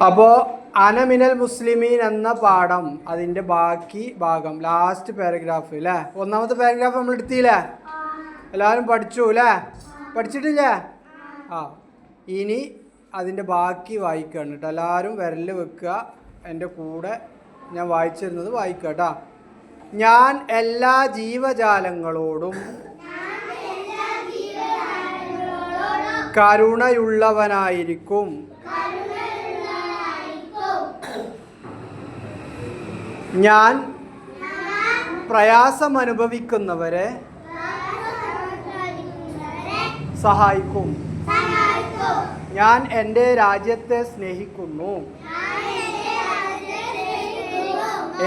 അപ്പോൾ അനമിനൽ മുസ്ലിമീൻ എന്ന പാഠം അതിൻ്റെ ബാക്കി ഭാഗം ലാസ്റ്റ് പാരഗ്രാഫ് അല്ലേ, ഒന്നാമത്തെ പാരഗ്രാഫ് നമ്മൾ എടുത്തില്ലേ, എല്ലാവരും പഠിച്ചു അല്ലേ, പഠിച്ചിട്ടില്ലേ? ആ, ഇനി അതിൻ്റെ ബാക്കി വായിക്കുകയാണ് കേട്ടോ. എല്ലാവരും വിരൽ വെക്കുക, എൻ്റെ കൂടെ ഞാൻ വായിച്ചിരുന്നത് വായിക്കുക കേട്ടോ. ഞാൻ എല്ലാ ജീവജാലങ്ങളോടും കരുണയുള്ളവനായിരിക്കും. ഞാൻ പ്രയാസമനുഭവിക്കുന്നവരെ സഹായിക്കും. ഞാൻ എൻ്റെ രാജ്യത്തെ സ്നേഹിക്കുന്നു.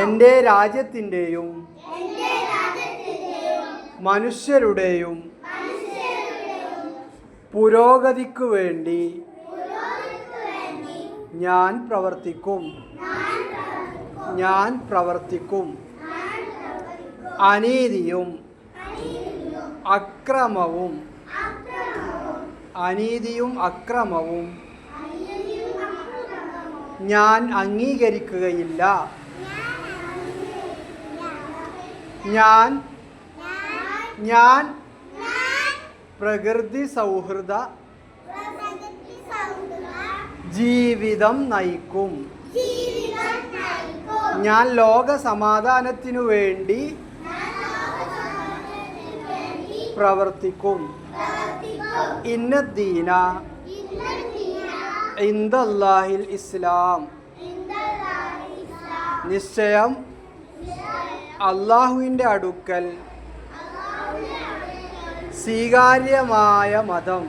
എൻ്റെ രാജ്യത്തിൻ്റെയും മനുഷ്യരുടെയും പുരോഗതിക്കു വേണ്ടി ഞാൻ പ്രവർത്തിക്കും. അനീതിയും അക്രമവും ഞാൻ അംഗീകരിക്കുകയില്ല. ഞാൻ പ്രകൃതി സൗഹൃദ ജീവിതം നയിക്കും. ഞാൻ ലോക സമാധാനത്തിനു വേണ്ടി പ്രവർത്തിക്കും. ഇന്നദ്ദീന ഇൻദല്ലാഹിൽ ഇസ്ലാം. നിശ്ചയം അള്ളാഹുവിൻ്റെ അടുക്കൽ സ്വീകാര്യമായ മതം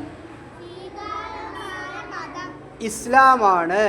ഇസ്ലാമാണ്.